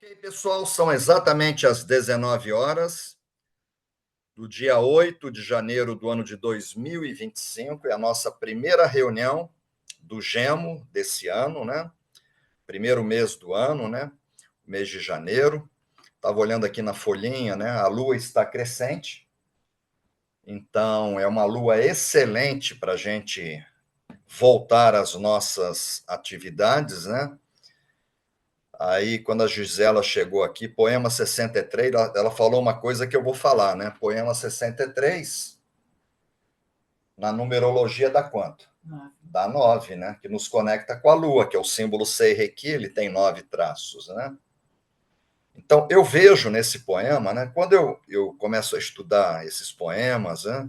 Ok, pessoal, são exatamente as 19 horas do dia 8 de janeiro do ano de 2025. É a nossa primeira reunião do GEMO desse ano, né? Primeiro mês do ano, né? Mês de janeiro. Estava olhando aqui na folhinha, né? A lua está crescente, então é uma lua excelente para a gente voltar às nossas atividades, né? Aí, quando a Gisela chegou aqui, poema 63, ela falou uma coisa que eu vou falar, né? Poema 63, na numerologia dá quanto? 9. Dá 9, né? Que nos conecta com a Lua, que é o símbolo Sei-Reiki, ele tem 9 traços, né? Então, eu vejo nesse poema, né? Quando eu começo a estudar esses poemas, né?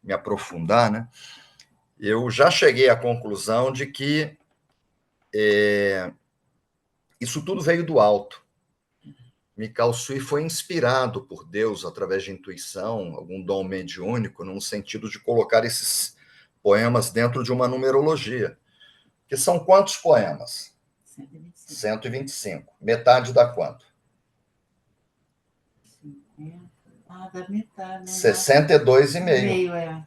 Me aprofundar, né? Eu já cheguei à conclusão de que isso tudo veio do alto. Mikao Sui foi inspirado por Deus através de intuição, algum dom mediúnico, num sentido de colocar esses poemas dentro de uma numerologia. Que são quantos poemas? 125. 125. Metade dá quanto? 50. Dá metade. 62,5. É.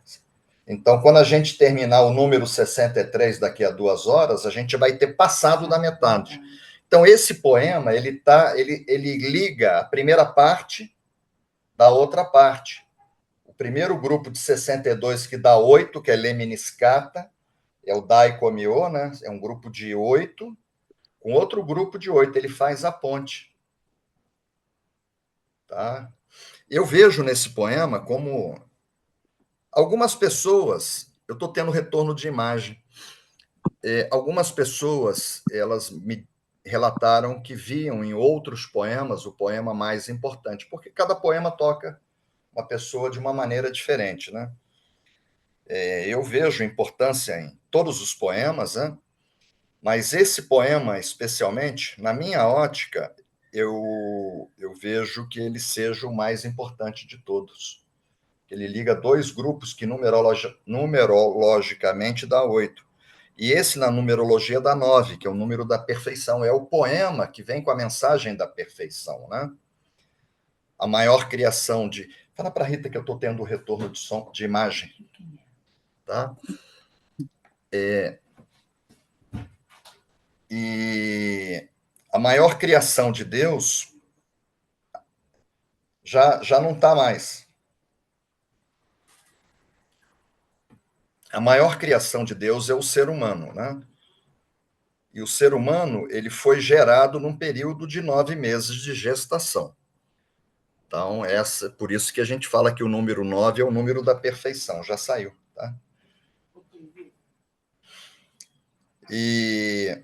Então, quando a gente terminar o número 63 daqui a 2 horas, a gente vai ter passado da metade. Então, esse poema, ele liga a primeira parte da outra parte. O primeiro grupo de 62, que dá 8, que é Lemniscata, é o Daikomyo, né? É um grupo de 8, com outro grupo de 8, ele faz a ponte. Tá? Eu vejo nesse poema como algumas pessoas, eu estou tendo retorno de imagem, algumas pessoas, elas me relataram que viam em outros poemas o poema mais importante, porque cada poema toca uma pessoa de uma maneira diferente, né? Eu vejo importância em todos os poemas, né? Mas esse poema, especialmente, na minha ótica, eu vejo que ele seja o mais importante de todos. Ele liga dois grupos que numerologicamente dá 8. E esse, na numerologia, dá 9, que é o número da perfeição. É o poema que vem com a mensagem da perfeição, né? A maior criação de... Fala para a Rita que eu estou tendo retorno de som, de imagem. Tá? E a maior criação de Deus já não está mais. A maior criação de Deus é o ser humano, né? E o ser humano, ele foi gerado num período de 9 meses de gestação. Então, por isso que a gente fala que o número 9 é o número da perfeição. Já saiu, tá? E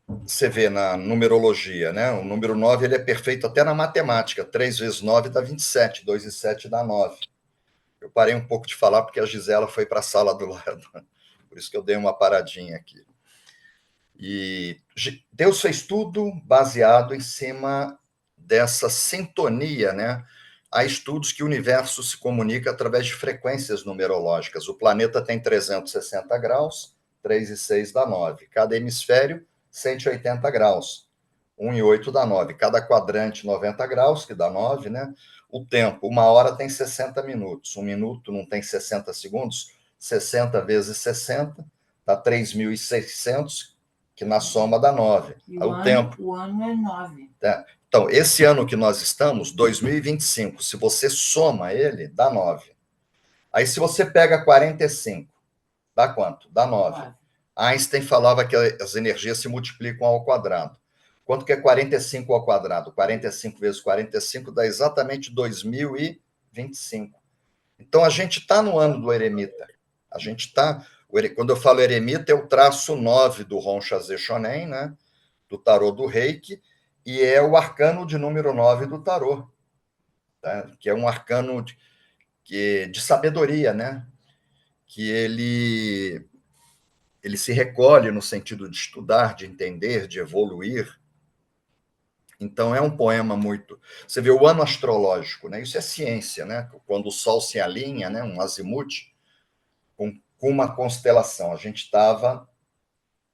você vê na numerologia, né? O número 9 ele é perfeito até na matemática. 3 vezes 9 dá 27, 2 e 7 dá 9. Eu parei um pouco de falar porque a Gisela foi para a sala do lado. Por isso que eu dei uma paradinha aqui. E Deus fez tudo baseado em cima dessa sintonia, né? Há estudos que o universo se comunica através de frequências numerológicas. O planeta tem 360 graus, 3 e 6 dá 9. Cada hemisfério, 180 graus, 1 e 8 dá 9. Cada quadrante, 90 graus, que dá 9, né? O tempo, 1 hora tem 60 minutos. 1 minuto não tem 60 segundos? 60 vezes 60 dá 3.600, que na soma dá 9. O ano é 9. Então, esse ano que nós estamos, 2025, se você soma ele, dá 9. Aí, se você pega 45, dá quanto? Dá 9. Einstein falava que as energias se multiplicam ao quadrado. Quanto que é 45 ao quadrado? 45 vezes 45 dá exatamente 2025. Então, a gente está no ano do eremita. A gente está... Quando eu falo eremita, é o traço 9 do Ronchaze Shonen, né? Do tarô do Reiki, e é o arcano de número 9 do tarô, tá? Que é um arcano de sabedoria, né? Que ele se recolhe no sentido de estudar, de entender, de evoluir. Então, é um poema muito... Você vê o ano astrológico, né? Isso é ciência, né? Quando o Sol se alinha, né? Um azimuth, com uma constelação. A gente estava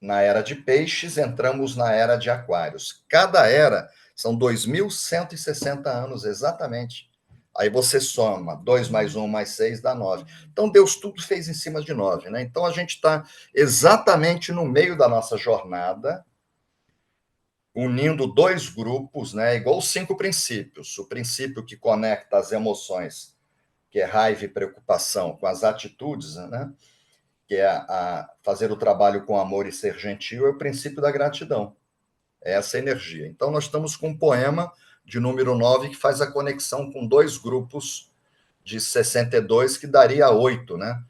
na era de Peixes, entramos na era de Aquários. Cada era são 2.160 anos exatamente. Aí você soma 2 mais 1 mais 6 dá 9. Então Deus tudo fez em cima de 9, né? Então a gente está exatamente no meio da nossa jornada, unindo dois grupos, né? Igual os 5 princípios. O princípio que conecta as emoções, que é raiva e preocupação, com as atitudes, né? Que é fazer o trabalho com amor e ser gentil, é o princípio da gratidão. É essa energia. Então, nós estamos com um poema de número 9 que faz a conexão com dois grupos de 62, que daria 8, né?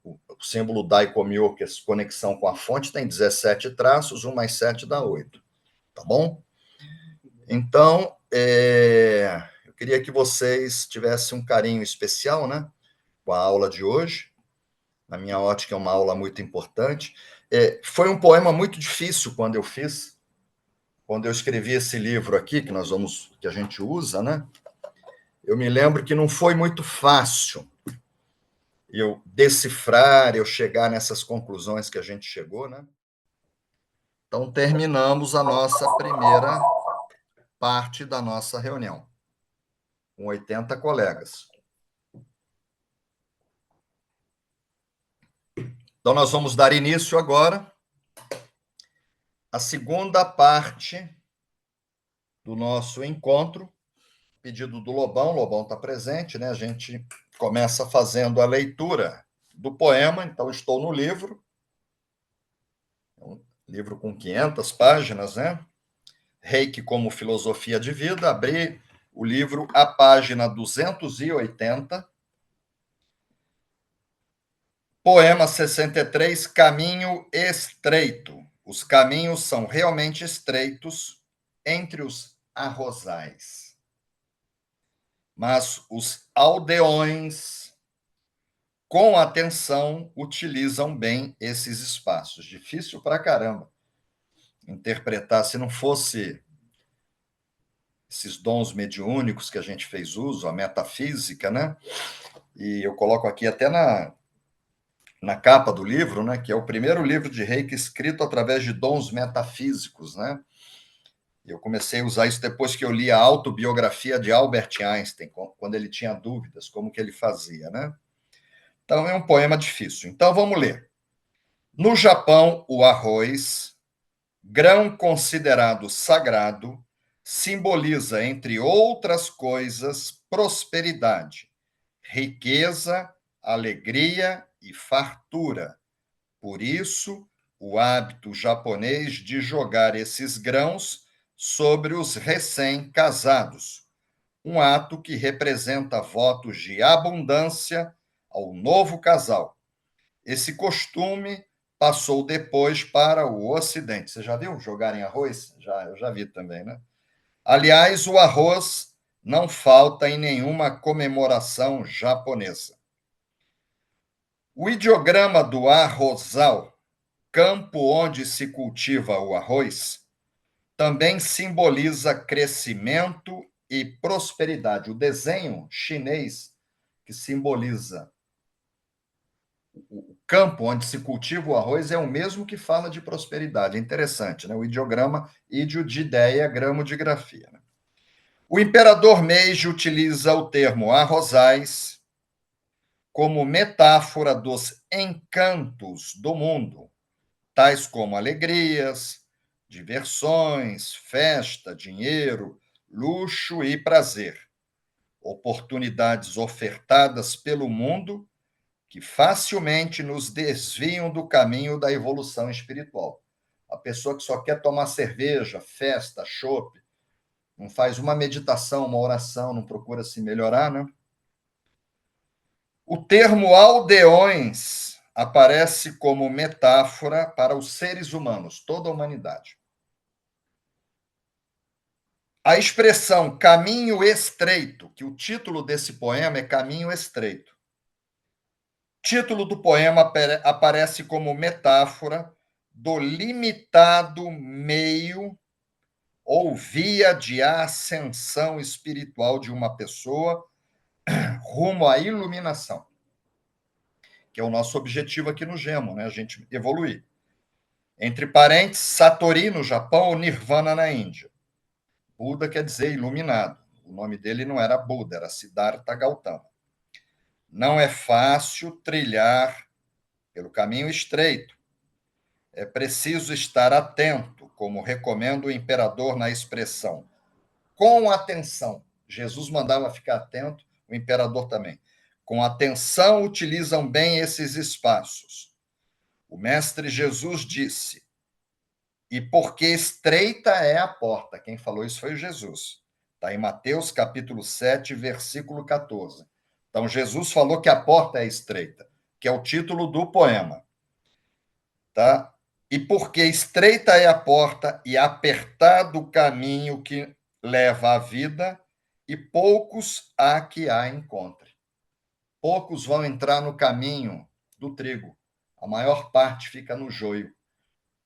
O símbolo Daikomyo, que é conexão com a fonte, tem 17 traços, 1 mais 7 dá 8. Tá bom? Então, eu queria que vocês tivessem um carinho especial, né? Com a aula de hoje. Na minha ótica, é uma aula muito importante. Foi um poema muito difícil quando eu fiz, quando eu escrevi esse livro aqui, que a gente usa, né? Eu me lembro que não foi muito fácil eu decifrar, eu chegar nessas conclusões que a gente chegou, né? Então, terminamos a nossa primeira parte da nossa reunião, com 80 colegas. Então, nós vamos dar início agora à segunda parte do nosso encontro, pedido do Lobão. O Lobão está presente, né? A gente começa fazendo a leitura do poema. Então, estou no livro, um livro com 500 páginas, né? Reiki como filosofia de vida. Abri o livro à página 280. Poema 63, Caminho Estreito. Os caminhos são realmente estreitos entre os arrozais. Mas os aldeões, com atenção, utilizam bem esses espaços. Difícil pra caramba interpretar. Se não fosse esses dons mediúnicos que a gente fez uso, a metafísica, né? E eu coloco aqui até na capa do livro, né? Que é o primeiro livro de Reiki escrito através de dons metafísicos, né? Eu comecei a usar isso depois que eu li a autobiografia de Albert Einstein, quando ele tinha dúvidas, como que ele fazia, né? Então, é um poema difícil. Então, vamos ler. No Japão, o arroz, grão considerado sagrado, simboliza, entre outras coisas, prosperidade, riqueza, alegria e fartura. Por isso, o hábito japonês de jogar esses grãos sobre os recém-casados, um ato que representa votos de abundância ao novo casal. Esse costume passou depois para o Ocidente. Você já viu jogarem arroz? Eu já vi também, né? Aliás, o arroz não falta em nenhuma comemoração japonesa. O ideograma do arrozal, campo onde se cultiva o arroz, também simboliza crescimento e prosperidade. O desenho chinês que simboliza o campo onde se cultiva o arroz é o mesmo que fala de prosperidade. É interessante, né? O ideograma, ídio de ideia, gramo de grafia. Né? O imperador Meiji utiliza o termo arrozais como metáfora dos encantos do mundo, tais como alegrias, diversões, festa, dinheiro, luxo e prazer. Oportunidades ofertadas pelo mundo que facilmente nos desviam do caminho da evolução espiritual. A pessoa que só quer tomar cerveja, festa, chopp, não faz uma meditação, uma oração, não procura se melhorar, né? O termo aldeões aparece como metáfora para os seres humanos, toda a humanidade. A expressão caminho estreito, que o título desse poema é Caminho Estreito. Título do poema aparece como metáfora do limitado meio ou via de ascensão espiritual de uma pessoa rumo à iluminação, que é o nosso objetivo aqui no Gemo, né? A gente evoluir. Entre parênteses, Satori no Japão ou Nirvana na Índia. Buda quer dizer iluminado. O nome dele não era Buda, era Siddhartha Gautama. Não é fácil trilhar pelo caminho estreito. É preciso estar atento, como recomenda o imperador na expressão com atenção. Jesus mandava ficar atento, o imperador também. Com atenção, utilizam bem esses espaços. O mestre Jesus disse, e porque estreita é a porta. Quem falou isso foi Jesus. Está em Mateus capítulo 7, versículo 14. Então, Jesus falou que a porta é estreita, que é o título do poema. Tá? E porque estreita é a porta e apertado o caminho que leva à vida, e poucos há que a encontre. Poucos vão entrar no caminho do trigo. A maior parte fica no joio.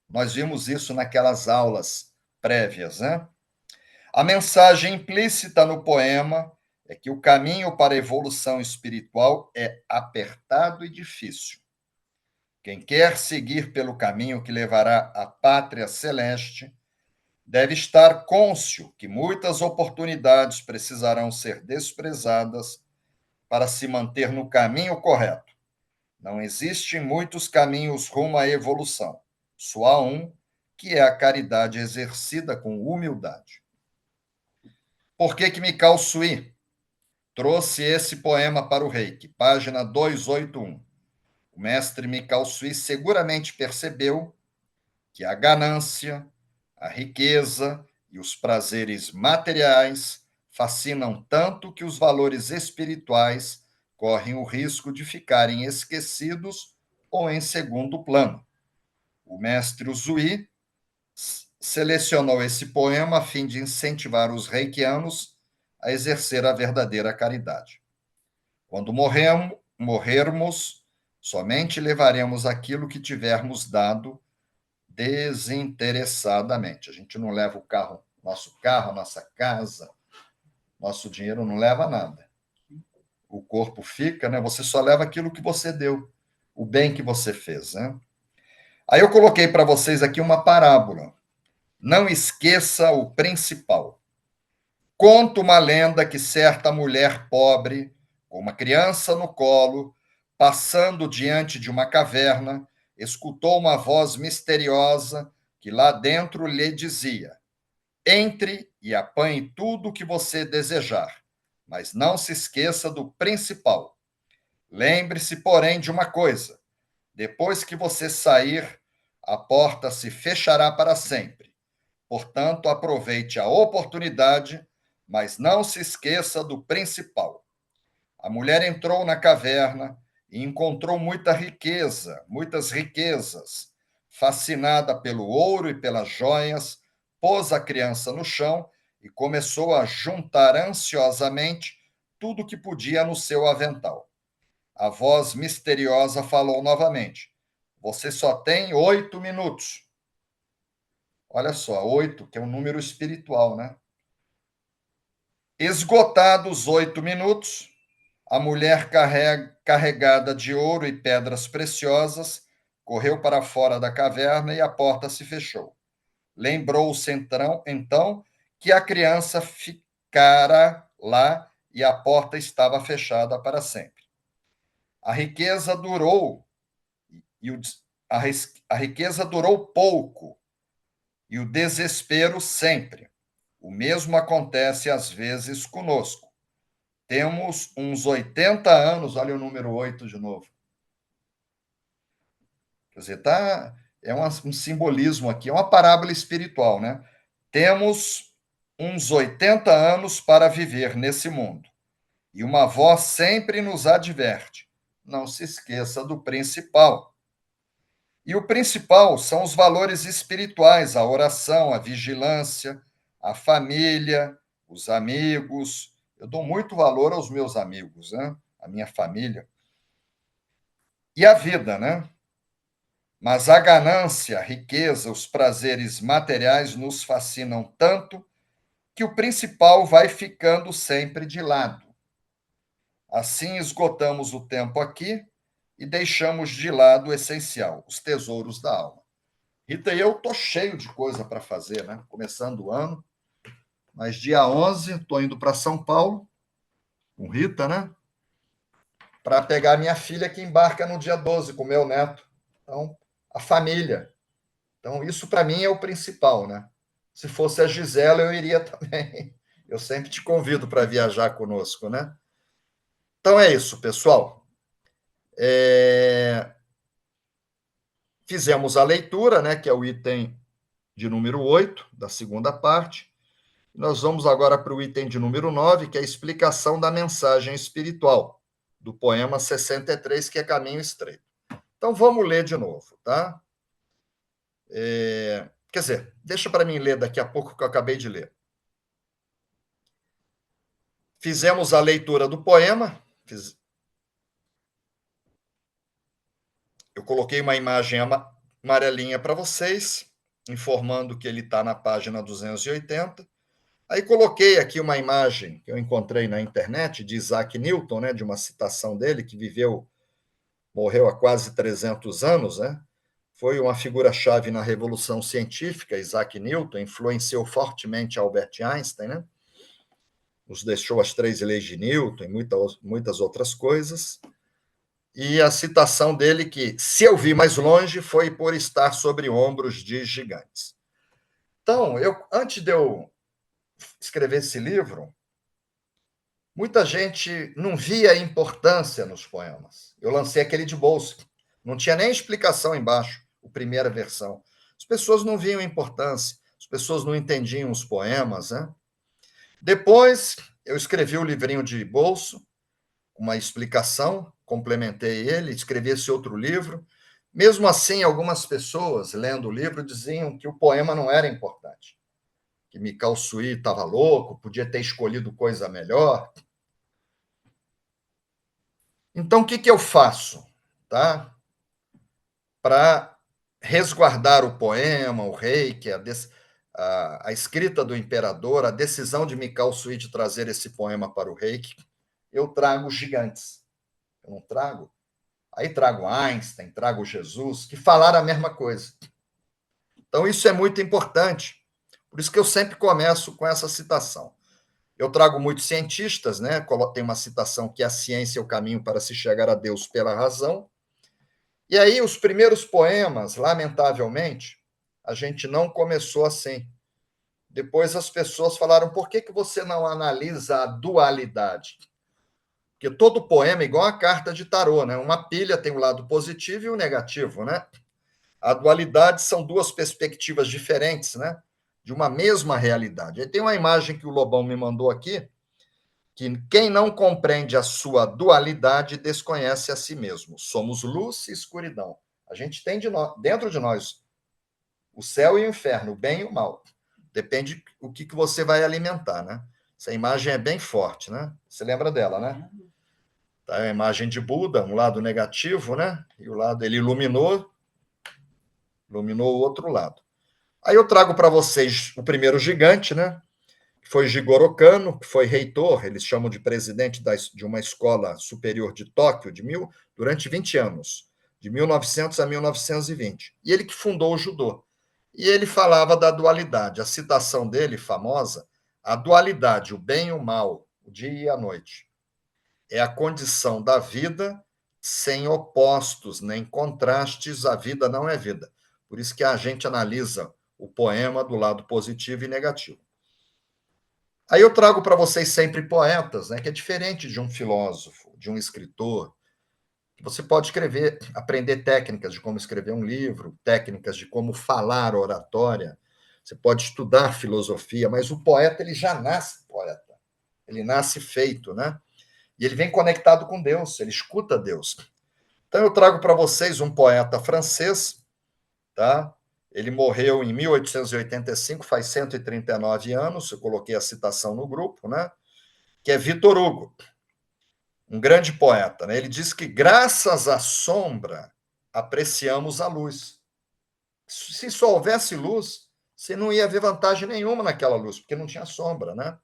Nós vimos isso naquelas aulas prévias, né? A mensagem implícita no poema é que o caminho para a evolução espiritual é apertado e difícil. Quem quer seguir pelo caminho que levará à pátria celeste deve estar cônscio que muitas oportunidades precisarão ser desprezadas para se manter no caminho correto. Não existem muitos caminhos rumo à evolução. Só há um, que é a caridade exercida com humildade. Por que Mikao Sui trouxe esse poema para o Reiki? Página 281. O mestre Mikao Sui seguramente percebeu que a ganância, a riqueza e os prazeres materiais fascinam tanto que os valores espirituais correm o risco de ficarem esquecidos ou em segundo plano. O mestre Uzui selecionou esse poema a fim de incentivar os reikianos a exercer a verdadeira caridade. Quando morrermos, somente levaremos aquilo que tivermos dado desinteressadamente. A gente não leva o carro, nossa casa, nosso dinheiro não leva nada. O corpo fica, né? Você só leva aquilo que você deu, o bem que você fez, né? Aí eu coloquei para vocês aqui uma parábola. Não esqueça o principal. Conta uma lenda que certa mulher pobre, com uma criança no colo, passando diante de uma caverna, escutou uma voz misteriosa que lá dentro lhe dizia: entre e apanhe tudo o que você desejar, mas não se esqueça do principal. Lembre-se, porém, de uma coisa: depois que você sair, a porta se fechará para sempre. Portanto, aproveite a oportunidade, mas não se esqueça do principal. A mulher entrou na caverna e encontrou muitas riquezas. Fascinada pelo ouro e pelas joias, pôs a criança no chão e começou a juntar ansiosamente tudo que podia no seu avental. A voz misteriosa falou novamente: você só tem 8 minutos. Olha só, 8, que é um número espiritual, né? Esgotados 8 minutos, a mulher carregada de ouro e pedras preciosas correu para fora da caverna e a porta se fechou. Lembrou-se então que a criança ficara lá e a porta estava fechada para sempre. A riqueza durou e a riqueza durou pouco e o desespero sempre. O mesmo acontece às vezes conosco. Temos uns 80 anos, olha o número 8 de novo. Quer dizer, é um simbolismo aqui, é uma parábola espiritual, né? Temos uns 80 anos para viver nesse mundo. E uma voz sempre nos adverte: não se esqueça do principal. E o principal são os valores espirituais, a oração, a vigilância, a família, os amigos. Eu dou muito valor aos meus amigos, né? A minha família. E a vida, né? Mas a ganância, a riqueza, os prazeres materiais nos fascinam tanto que o principal vai ficando sempre de lado. Assim esgotamos o tempo aqui e deixamos de lado o essencial, os tesouros da alma. Rita e eu tô cheio de coisa para fazer, né? Começando o ano, mas dia 11 estou indo para São Paulo com Rita, né? Para pegar minha filha que embarca no dia 12 com meu neto. Então, a família. Então, isso para mim é o principal, né? Se fosse a Gisela, eu iria também. Eu sempre te convido para viajar conosco, né? Então é isso, pessoal. Fizemos a leitura, né, que é o item de número 8 da segunda parte. Nós vamos agora para o item de número 9, que é a explicação da mensagem espiritual, do poema 63, que é Caminho Estreito. Então, vamos ler de novo, tá? Quer dizer, deixa para mim ler daqui a pouco que eu acabei de ler. Fizemos a leitura do poema. Eu coloquei uma imagem amarelinha para vocês, informando que ele está na página 280. Aí coloquei aqui uma imagem que eu encontrei na internet de Isaac Newton, né, de uma citação dele, que morreu há quase 300 anos, né? Foi uma figura-chave na Revolução Científica, Isaac Newton, influenciou fortemente Albert Einstein, né? Nos deixou as 3 leis de Newton e muitas outras coisas. E a citação dele que, se eu vi mais longe, foi por estar sobre ombros de gigantes. Então, antes de eu escrever esse livro, muita gente não via importância nos poemas. Eu lancei aquele de bolso, não tinha nem explicação embaixo, a primeira versão. As pessoas não viam importância, as pessoas não entendiam os poemas, né? Depois, eu escrevi o livrinho de bolso, uma explicação, complementei ele, escrevi esse outro livro. Mesmo assim, algumas pessoas, lendo o livro, diziam que o poema não era importante, que Mikao Sui estava louco, podia ter escolhido coisa melhor. Então, o que eu faço, tá? Para resguardar o poema, o rei, que é a escrita do imperador, a decisão de Mikao Sui de trazer esse poema para o rei, eu trago gigantes. Eu não trago. Aí trago Einstein, trago Jesus, que falaram a mesma coisa. Então, isso é muito importante. Por isso que eu sempre começo com essa citação. Eu trago muitos cientistas, né? Tem uma citação que a ciência é o caminho para se chegar a Deus pela razão. E aí, os primeiros poemas, lamentavelmente, a gente não começou assim. Depois as pessoas falaram: por que você não analisa a dualidade? Porque todo poema é igual a carta de tarô, né? Uma pilha tem o lado positivo e o negativo, né? A dualidade são 2 perspectivas diferentes, né? De uma mesma realidade. Aí tem uma imagem que o Lobão me mandou aqui, que quem não compreende a sua dualidade desconhece a si mesmo. Somos luz e escuridão. A gente tem dentro de nós o céu e o inferno, o bem e o mal. Depende o que você vai alimentar, né? Essa imagem é bem forte, né? Você lembra dela, né? Tá, a imagem de Buda, um lado negativo, né? E o lado ele iluminou o outro lado. Aí eu trago para vocês o primeiro gigante, né? Que foi Jigoro Kano, que foi reitor, eles chamam de presidente de uma escola superior de Tóquio durante 20 anos, de 1900 a 1920. E ele que fundou o judô. E ele falava da dualidade. A citação dele, famosa, a dualidade, o bem e o mal, o dia e a noite, é a condição da vida sem opostos nem contrastes, a vida não é vida. Por isso que a gente analisa o poema do lado positivo e negativo. Aí eu trago para vocês sempre poetas, né, que é diferente de um filósofo, de um escritor. Você pode escrever, aprender técnicas de como escrever um livro, técnicas de como falar oratória. Você pode estudar filosofia, mas o poeta ele já nasce poeta. Ele nasce feito, né? E ele vem conectado com Deus, ele escuta Deus. Então eu trago para vocês um poeta francês, tá? Ele morreu em 1885, faz 139 anos, eu coloquei a citação no grupo, né? Que é Victor Hugo, um grande poeta, né? Ele diz que graças à sombra apreciamos a luz. Se só houvesse luz, você não ia ver vantagem nenhuma naquela luz, porque não tinha sombra, né?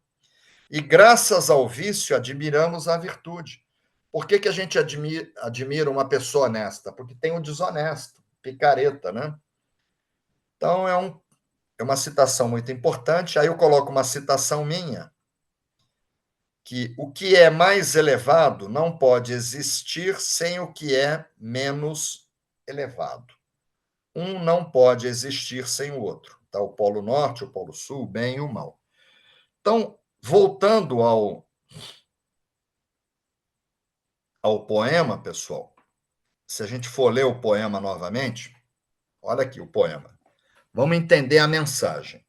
E graças ao vício admiramos a virtude. Por que a gente admira uma pessoa honesta? Porque tem o desonesto, picareta, né? Então, é uma citação muito importante. Aí eu coloco uma citação minha, que o que é mais elevado não pode existir sem o que é menos elevado. Um não pode existir sem o outro. Tá? O Polo Norte, o Polo Sul, o bem e o mal. Então, voltando ao poema, pessoal, se a gente for ler o poema novamente, olha aqui o poema. Vamos entender a mensagem.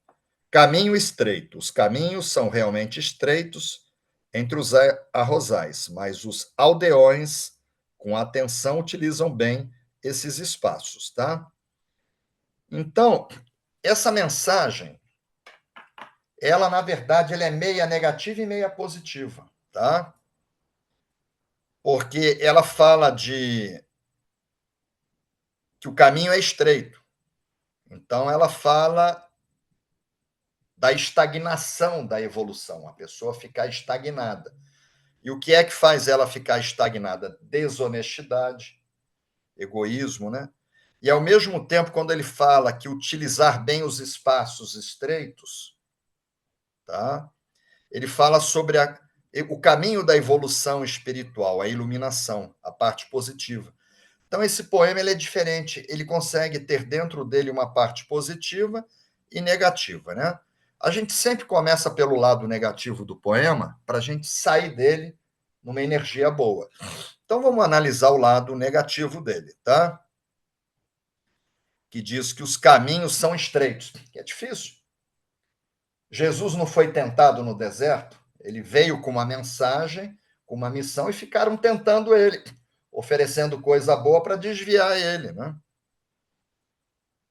Caminho estreito. Os caminhos são realmente estreitos entre os arrozais, mas os aldeões, com atenção, utilizam bem esses espaços, tá? Então, essa mensagem, ela, na verdade, ela é meia negativa e meia positiva, tá? Porque ela fala de que o caminho é estreito. Então, ela fala da estagnação da evolução, a pessoa ficar estagnada. E o que é que faz ela ficar estagnada? Desonestidade, egoísmo, né? E, ao mesmo tempo, quando ele fala que utilizar bem os espaços estreitos, tá? Ele fala sobre o caminho da evolução espiritual, a iluminação, a parte positiva. Então, esse poema ele é diferente, ele consegue ter dentro dele uma parte positiva e negativa, né? A gente sempre começa pelo lado negativo do poema para a gente sair dele numa energia boa. Então, vamos analisar o lado negativo dele, tá? Que diz que os caminhos são estreitos, que é difícil. Jesus não foi tentado no deserto, ele veio com uma mensagem, com uma missão, e ficaram tentando ele, oferecendo coisa boa para desviar ele, né?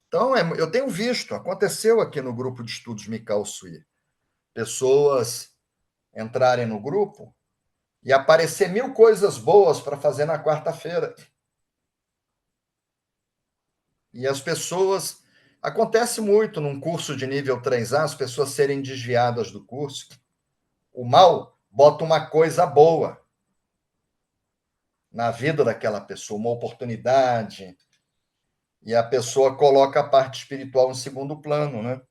Então, eu tenho visto, aconteceu aqui no grupo de estudos Mikao Sui, pessoas entrarem no grupo e aparecer 1.000 coisas boas para fazer na quarta-feira. E as pessoas. Acontece muito num curso de nível 3A, as pessoas serem desviadas do curso. O mal bota uma coisa boa na vida daquela pessoa, uma oportunidade, e a pessoa coloca a parte espiritual em segundo plano, né?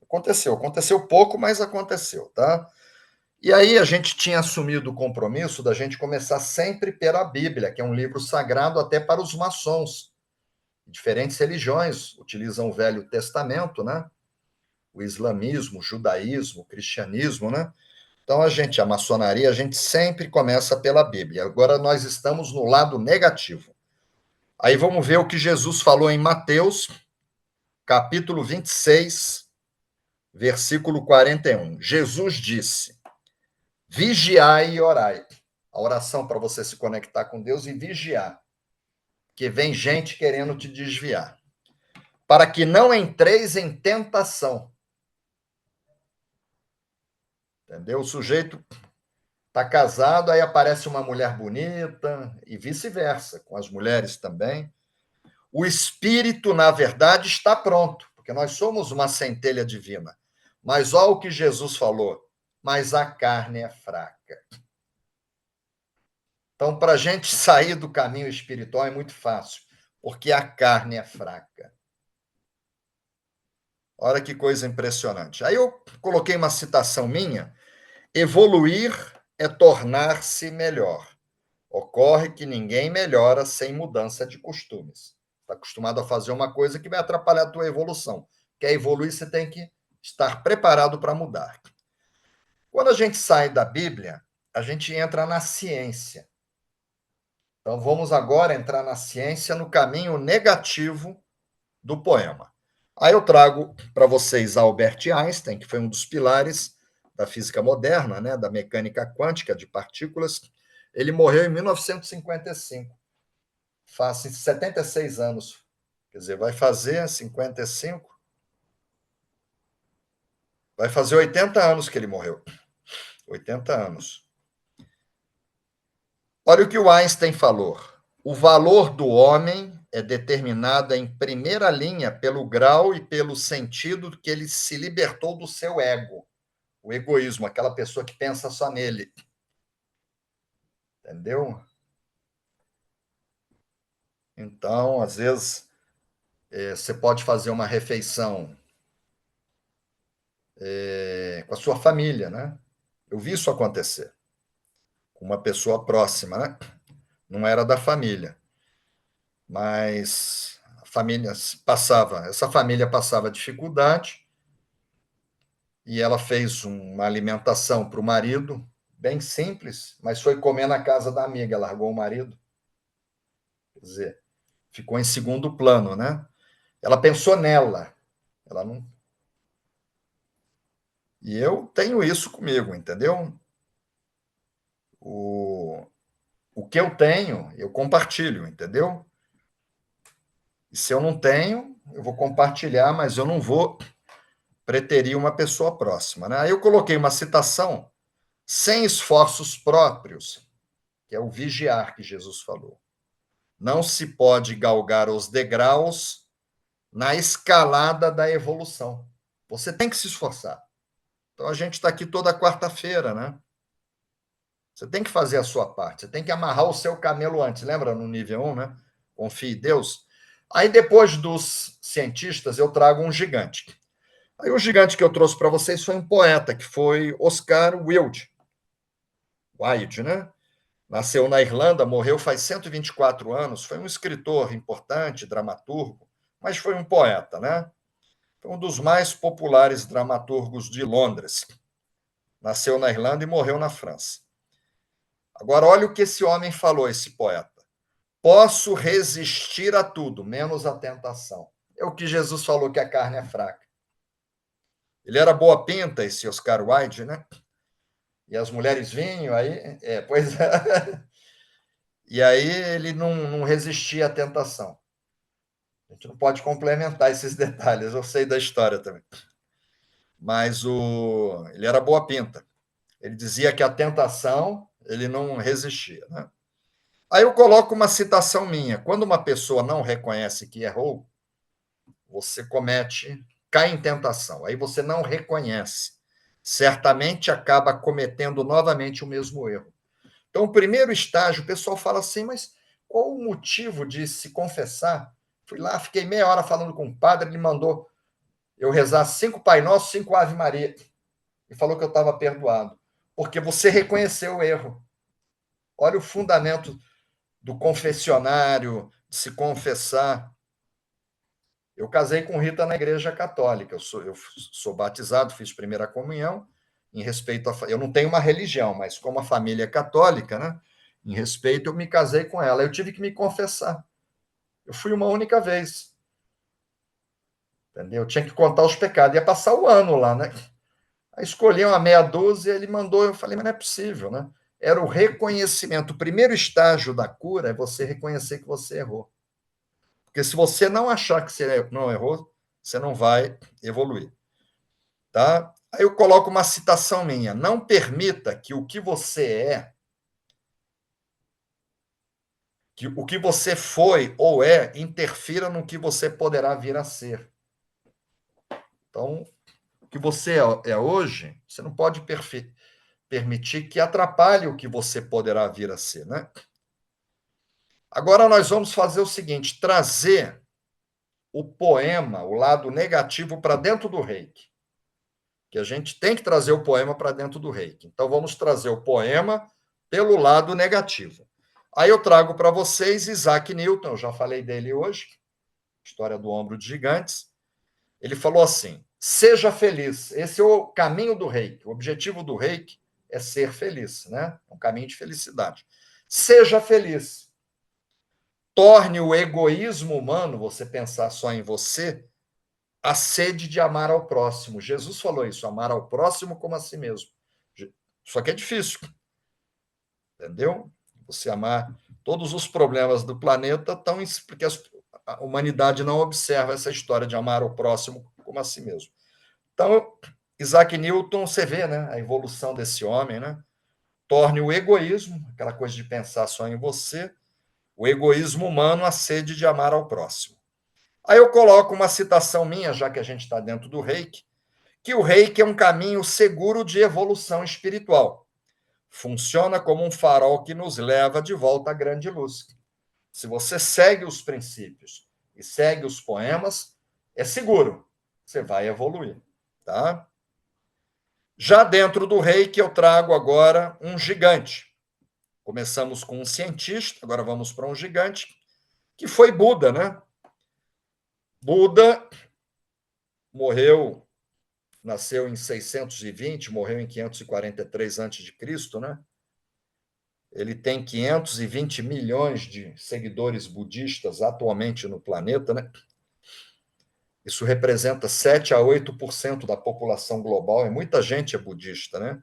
Aconteceu pouco, mas aconteceu, tá? E aí a gente tinha assumido o compromisso da gente começar sempre pela Bíblia, que é um livro sagrado até para os maçons. Diferentes religiões utilizam o Velho Testamento, né? O islamismo, o judaísmo, o cristianismo, né? Então a maçonaria, a gente sempre começa pela Bíblia. Agora nós estamos no lado negativo. Aí vamos ver o que Jesus falou em Mateus, capítulo 26, versículo 41. Jesus disse: Vigiai e orai. A oração para você se conectar com Deus e vigiar, porque vem gente querendo te desviar. Para que não entreis em tentação. Entendeu? O sujeito está casado, aí aparece uma mulher bonita, e vice-versa, com as mulheres também. O espírito, na verdade, está pronto, porque nós somos uma centelha divina. Mas olha o que Jesus falou: mas a carne é fraca. Então, para a gente sair do caminho espiritual é muito fácil, porque a carne é fraca. Olha que coisa impressionante. Aí eu coloquei uma citação minha: evoluir é tornar-se melhor. Ocorre que ninguém melhora sem mudança de costumes. Está acostumado a fazer uma coisa que vai atrapalhar a tua evolução. Quer evoluir, você tem que estar preparado para mudar. Quando a gente sai da Bíblia, a gente entra na ciência. Então, vamos agora entrar na ciência no caminho negativo do poema. Aí eu trago para vocês Albert Einstein, que foi um dos pilares da física moderna, né, da mecânica quântica de partículas. Ele morreu em 1955, faz 76 anos. Quer dizer, vai fazer 55, vai fazer 80 anos que ele morreu. 80 anos. Olha o que o Einstein falou. O valor do homem é determinado em primeira linha pelo grau e pelo sentido que ele se libertou do seu ego. O egoísmo, aquela pessoa que pensa só nele. Entendeu? Então, às vezes, Você pode fazer uma refeição com a sua família, né? Eu vi isso acontecer com uma pessoa próxima, né? Não era da família, mas essa família passava dificuldade e ela fez uma alimentação para o marido, bem simples, mas foi comer na casa da amiga, largou o marido. Quer dizer, ficou em segundo plano, né? Ela pensou nela, ela não. E eu tenho isso comigo, entendeu? O, o que eu tenho, eu compartilho, entendeu? E se eu não tenho, eu vou compartilhar, mas eu não vou preterir uma pessoa próxima, né? Aí eu coloquei uma citação sem esforços próprios, que é o vigiar que Jesus falou. Não se pode galgar os degraus na escalada da evolução. Você tem que se esforçar. Então a gente está aqui toda quarta-feira, né? Você tem que fazer a sua parte, você tem que amarrar o seu camelo antes. Lembra no nível 1, né? Confie em Deus. Aí depois dos cientistas, eu trago um gigante. Aí o gigante que eu trouxe para vocês foi um poeta, que foi Oscar Wilde. Wilde, né? Nasceu na Irlanda, morreu faz 124 anos, foi um escritor importante, dramaturgo, mas foi um poeta, né? Foi um dos mais populares dramaturgos de Londres. Nasceu na Irlanda e morreu na França. Agora, olha o que esse homem falou, esse poeta. Posso resistir a tudo, menos a tentação. É o que Jesus falou, que a carne é fraca. Ele era boa pinta, esse Oscar Wilde, né? E as mulheres vinham, aí. Pois é. E aí ele não resistia à tentação. A gente não pode complementar esses detalhes, eu sei da história também. Mas ele era boa pinta. Ele dizia que a tentação ele não resistia. Né? Aí eu coloco uma citação minha. Quando uma pessoa não reconhece que errou, você cai em tentação. Aí você não reconhece. Certamente acaba cometendo novamente o mesmo erro. Então, o primeiro estágio, o pessoal fala assim, mas qual o motivo de se confessar? Fui lá, fiquei meia hora falando com o padre, ele mandou eu rezar 5 Pai Nosso, 5 Ave Maria, e falou que eu estava perdoado, porque você reconheceu o erro. Olha o fundamento do confessionário, de se confessar. Eu casei com Rita na Igreja Católica, eu sou batizado, fiz primeira comunhão, em respeito a. Eu não tenho uma religião, mas como a família é católica, né? Em respeito, eu me casei com ela. Eu tive que me confessar. Eu fui uma única vez. Entendeu? Eu tinha que contar os pecados. Ia passar o ano lá, né? Aí escolhi uma meia dúzia, ele mandou, eu falei, mas não é possível, né? Era o reconhecimento. O primeiro estágio da cura é você reconhecer que você errou. Porque se você não achar que você não errou, você não vai evoluir. Tá? Aí eu coloco uma citação minha. Não permita que o que você é, que o que você foi ou é, interfira no que você poderá vir a ser. Então, o que você é hoje, você não pode permitir que atrapalhe o que você poderá vir a ser, né? Agora nós vamos fazer o seguinte: trazer o poema, o lado negativo, para dentro do reiki. Que a gente tem que trazer o poema para dentro do reiki. Então vamos trazer o poema pelo lado negativo. Aí eu trago para vocês Isaac Newton, eu já falei dele hoje, História do Ombro de Gigantes. Ele falou assim: seja feliz. Esse é o caminho do reiki. O objetivo do reiki é ser feliz, né? Um caminho de felicidade. Seja feliz. Torne o egoísmo humano, você pensar só em você, a sede de amar ao próximo. Jesus falou isso, amar ao próximo como a si mesmo. Só que é difícil, entendeu? Você amar todos os problemas do planeta estão porque a humanidade não observa essa história de amar o próximo como a si mesmo. Então, Isaac Newton, você vê, né, a evolução desse homem, né? Torne o egoísmo, aquela coisa de pensar só em você, o egoísmo humano, a sede de amar ao próximo. Aí eu coloco uma citação minha, já que a gente está dentro do reiki, que o reiki é um caminho seguro de evolução espiritual. Funciona como um farol que nos leva de volta à grande luz. Se você segue os princípios e segue os poemas, é seguro, você vai evoluir, tá? Já dentro do Reiki, eu trago agora um gigante. Começamos com um cientista, agora vamos para um gigante, que foi Buda, né? Buda morreu, nasceu em 620, morreu em 543 a.C., né? Ele tem 520 milhões de seguidores budistas atualmente no planeta, né? Isso representa 7 a 8% da população global, é muita gente é budista, né?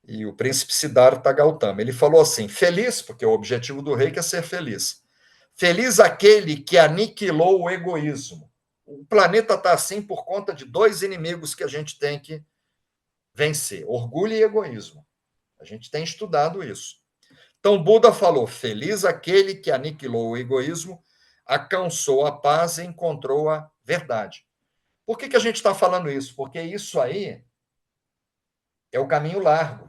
E o príncipe Siddhartha Gautama, ele falou assim: feliz, porque o objetivo do reiki é ser feliz. Feliz aquele que aniquilou o egoísmo. O planeta está assim por conta de dois inimigos que a gente tem que vencer: orgulho e egoísmo. A gente tem estudado isso. Então, Buda falou: feliz aquele que aniquilou o egoísmo, alcançou a paz e encontrou a verdade. Por que a gente está falando isso? Porque isso aí é o caminho largo.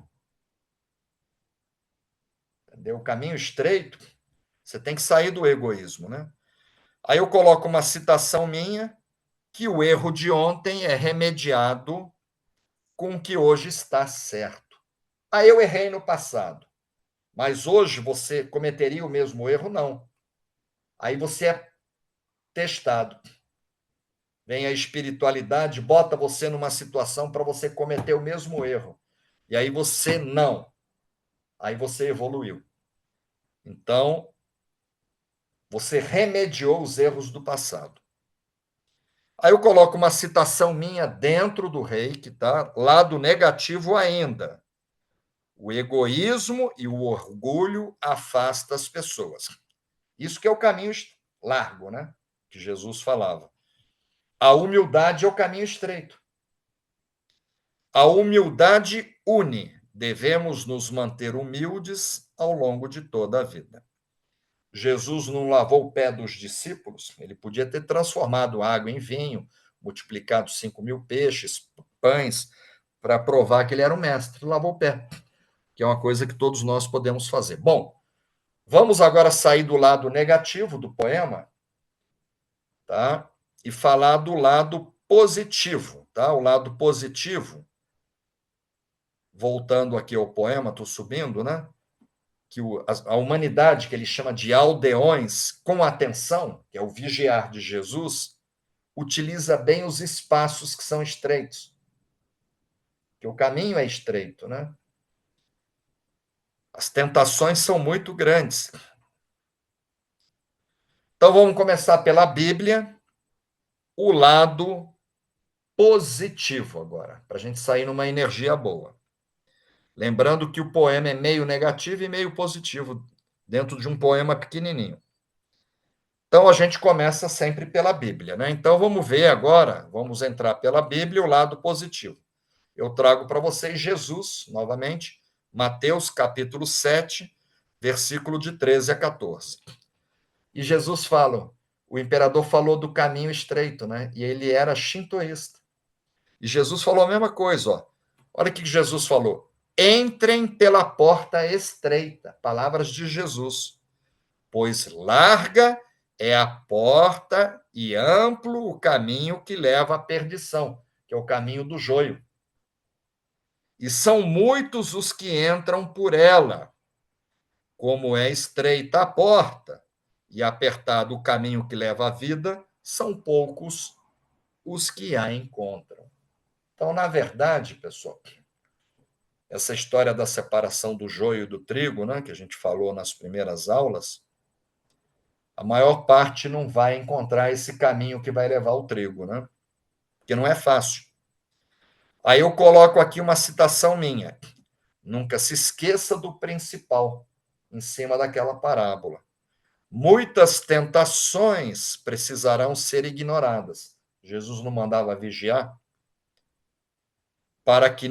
Entendeu? O caminho estreito, você tem que sair do egoísmo, né? Aí eu coloco uma citação minha, que o erro de ontem é remediado com o que hoje está certo. Aí eu errei no passado, mas hoje você cometeria o mesmo erro? Não. Aí você é testado. Vem a espiritualidade, bota você numa situação para você cometer o mesmo erro. E aí você não. Aí você evoluiu. Então, você remediou os erros do passado. Aí eu coloco uma citação minha dentro do reiki, tá? Lado negativo ainda. O egoísmo e o orgulho afastam as pessoas. Isso que é o caminho largo, né? Que Jesus falava. A humildade é o caminho estreito. A humildade une. Devemos nos manter humildes ao longo de toda a vida. Jesus não lavou o pé dos discípulos, ele podia ter transformado água em vinho, multiplicado 5.000 peixes, pães, para provar que ele era o mestre. Lavou o pé, que é uma coisa que todos nós podemos fazer. Bom, vamos agora sair do lado negativo do poema, tá? E falar do lado positivo, tá? O lado positivo, voltando aqui ao poema, estou subindo, né? Que a humanidade, que ele chama de aldeões, com atenção, que é o vigiar de Jesus, utiliza bem os espaços que são estreitos. Que o caminho é estreito, né? As tentações são muito grandes. Então vamos começar pela Bíblia, o lado positivo agora, para a gente sair numa energia boa. Lembrando que o poema é meio negativo e meio positivo, dentro de um poema pequenininho. Então a gente começa sempre pela Bíblia, né? Então vamos ver agora, vamos entrar pela Bíblia, o lado positivo. Eu trago para vocês Jesus, novamente, Mateus capítulo 7, versículo de 13 a 14. E Jesus fala, o imperador falou do caminho estreito, né? E ele era shintoísta. E Jesus falou a mesma coisa, ó. Olha o que Jesus falou. Entrem pela porta estreita, palavras de Jesus, pois larga é a porta e amplo o caminho que leva à perdição, que é o caminho do joio. E são muitos os que entram por ela. Como é estreita a porta e apertado o caminho que leva à vida, são poucos os que a encontram. Então, na verdade, pessoal, essa história da separação do joio e do trigo, né, que a gente falou nas primeiras aulas, a maior parte não vai encontrar esse caminho que vai levar ao trigo, né? Porque não é fácil. Aí eu coloco aqui uma citação minha. Nunca se esqueça do principal, em cima daquela parábola. Muitas tentações precisarão ser ignoradas. Jesus não mandava vigiar para que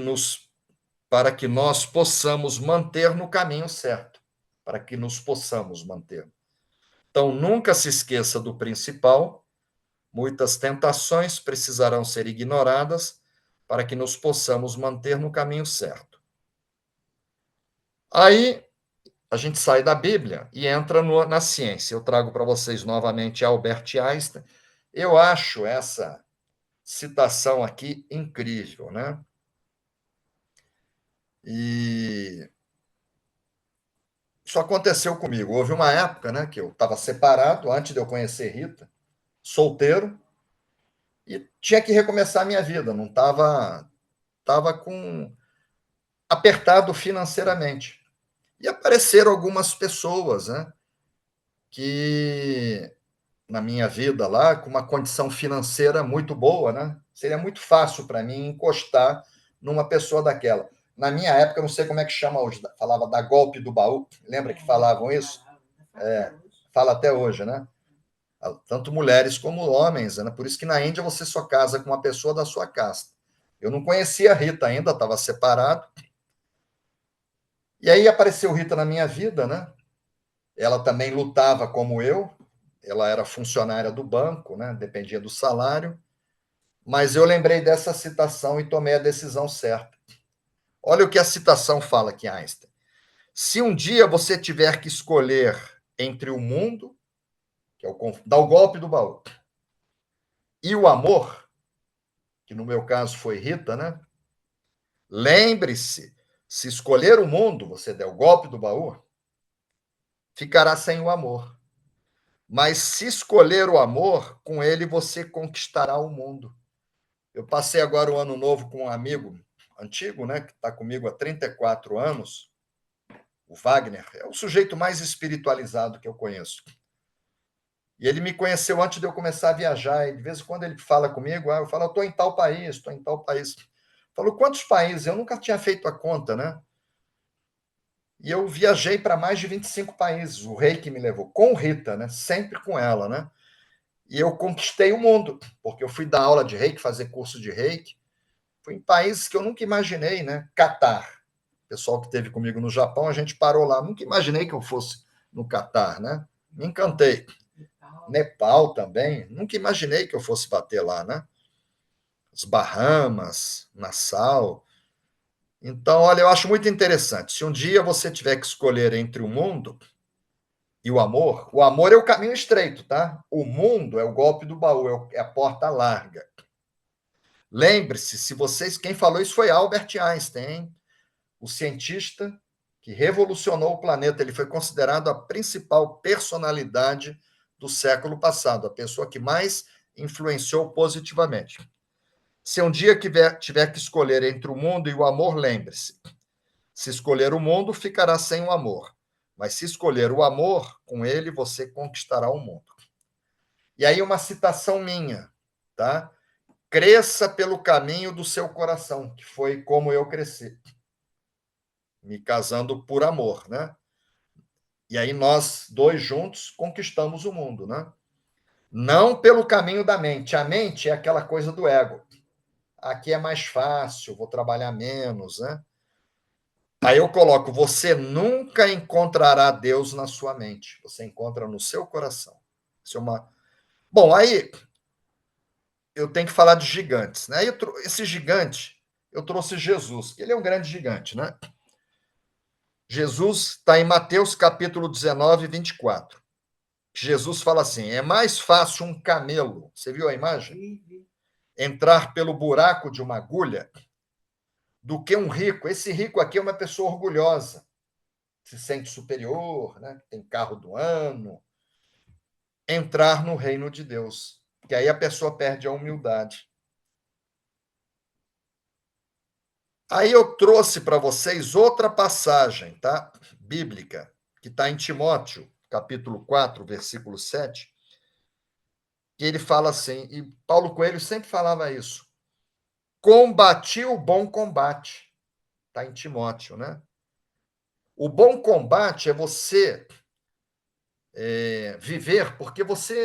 nós possamos manter no caminho certo, para que nos possamos manter. Então, nunca se esqueça do principal. Muitas tentações precisarão ser ignoradas para que nos possamos manter no caminho certo. Aí a gente sai da Bíblia e entra na ciência. Eu trago para vocês novamente Albert Einstein. Eu acho essa citação aqui incrível, né? E isso aconteceu comigo. Houve uma época, né, que eu estava separado antes de eu conhecer Rita, solteiro, e tinha que recomeçar a minha vida. Não estava com apertado financeiramente. E apareceram algumas pessoas, né, que na minha vida lá, com uma condição financeira muito boa, né? Seria muito fácil para mim encostar numa pessoa daquela. Na minha época, eu não sei como é que chama hoje, falava da golpe do baú. Lembra que falavam isso? É, fala até hoje, né? Tanto mulheres como homens, né? Por isso que na Índia você só casa com uma pessoa da sua casta. Eu não conhecia a Rita ainda, estava separado. E aí apareceu Rita na minha vida, né? Ela também lutava como eu. Ela era funcionária do banco, né? Dependia do salário. Mas eu lembrei dessa citação e tomei a decisão certa. Olha o que a citação fala aqui, Einstein. Se um dia você tiver que escolher entre o mundo, que é dá o golpe do baú, e o amor, que no meu caso foi Rita, né? Lembre-se, se escolher o mundo, você der o golpe do baú, ficará sem o amor. Mas se escolher o amor, com ele você conquistará o mundo. Eu passei agora o ano novo com um amigo antigo, né, que está comigo há 34 anos, o Wagner, é o sujeito mais espiritualizado que eu conheço. E ele me conheceu antes de eu começar a viajar, e de vez em quando ele fala comigo, eu falo, eu estou em tal país, estou em tal país. Falou, quantos países? Eu nunca tinha feito a conta, né? E eu viajei para mais de 25 países, o rei que me levou, com Rita, né? Sempre com ela, né? E eu conquistei o mundo, porque eu fui dar aula de reiki, fazer curso de reiki, fui em países que eu nunca imaginei, né? Catar. O pessoal que esteve comigo no Japão, a gente parou lá. Nunca imaginei que eu fosse no Catar, né? Me encantei. Nepal também. Nunca imaginei que eu fosse bater lá, né? As Bahamas, Nassau. Então, olha, eu acho muito interessante. Se um dia você tiver que escolher entre o mundo e o amor é o caminho estreito, tá? O mundo é o golpe do baú, é a porta larga. Lembre-se, se vocês, quem falou isso foi Albert Einstein, hein? O cientista que revolucionou o planeta. Ele foi considerado a principal personalidade do século passado, a pessoa que mais influenciou positivamente. Se um dia tiver que escolher entre o mundo e o amor, lembre-se: se escolher o mundo, ficará sem o amor. Mas se escolher o amor, com ele você conquistará o mundo. E aí uma citação minha, tá? Cresça pelo caminho do seu coração, que foi como eu cresci, me casando por amor, né? E aí nós dois juntos conquistamos o mundo, né? Não pelo caminho da mente. A mente é aquela coisa do ego. Aqui é mais fácil, vou trabalhar menos, né? Aí eu coloco, você nunca encontrará Deus na sua mente. Você encontra no seu coração. Isso é uma... Bom, aí eu tenho que falar de gigantes, né? Esse gigante, eu trouxe Jesus, que ele é um grande gigante, né? Jesus está em Mateus capítulo 19, 24. Jesus fala assim: é mais fácil um camelo, você viu a imagem? Entrar pelo buraco de uma agulha do que um rico. Esse rico aqui é uma pessoa orgulhosa, se sente superior, né? Tem carro do ano. Entrar no reino de Deus, que aí a pessoa perde a humildade. Aí eu trouxe para vocês outra passagem, tá? Bíblica, que está em Timóteo, capítulo 4, versículo 7, que ele fala assim, e Paulo Coelho sempre falava isso: combati o bom combate. Está em Timóteo, né? O bom combate é você viver, porque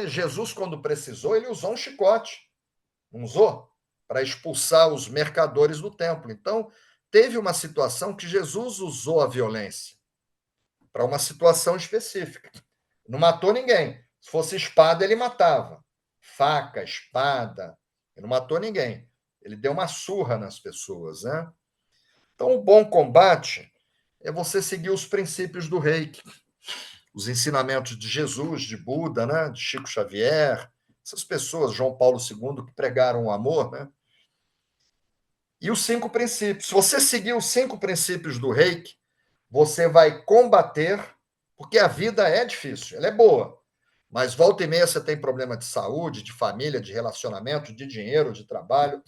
Jesus, quando precisou, ele usou um chicote, não usou? Para expulsar os mercadores do templo. Então, teve uma situação que Jesus usou a violência para uma situação específica. Não matou ninguém. Se fosse espada, ele matava. Faca, espada. Ele não matou ninguém. Ele deu uma surra nas pessoas, né? Então, o bom combate é você seguir os princípios do Reiki, os ensinamentos de Jesus, de Buda, né? De Chico Xavier, essas pessoas, João Paulo II, que pregaram o amor, né? E os 5 princípios. Se você seguir os 5 princípios do Reiki, você vai combater, porque a vida é difícil, ela é boa, mas volta e meia você tem problema de saúde, de família, de relacionamento, de dinheiro, de trabalho.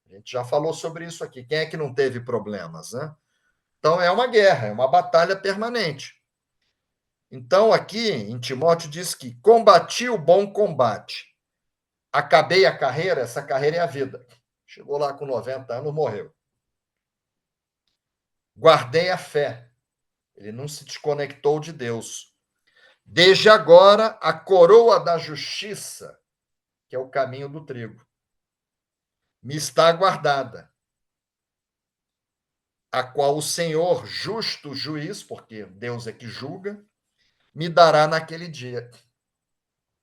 A gente já falou sobre isso aqui. Quem é que não teve problemas, né? Então é uma guerra, é uma batalha permanente. Então aqui em Timóteo diz que combati o bom combate. Acabei a carreira, essa carreira é a vida. Chegou lá com 90 anos, morreu. Guardei a fé. Ele não se desconectou de Deus. Desde agora, a coroa da justiça, que é o caminho do trigo, me está guardada, a qual o Senhor, justo juiz, porque Deus é que julga, me dará naquele dia.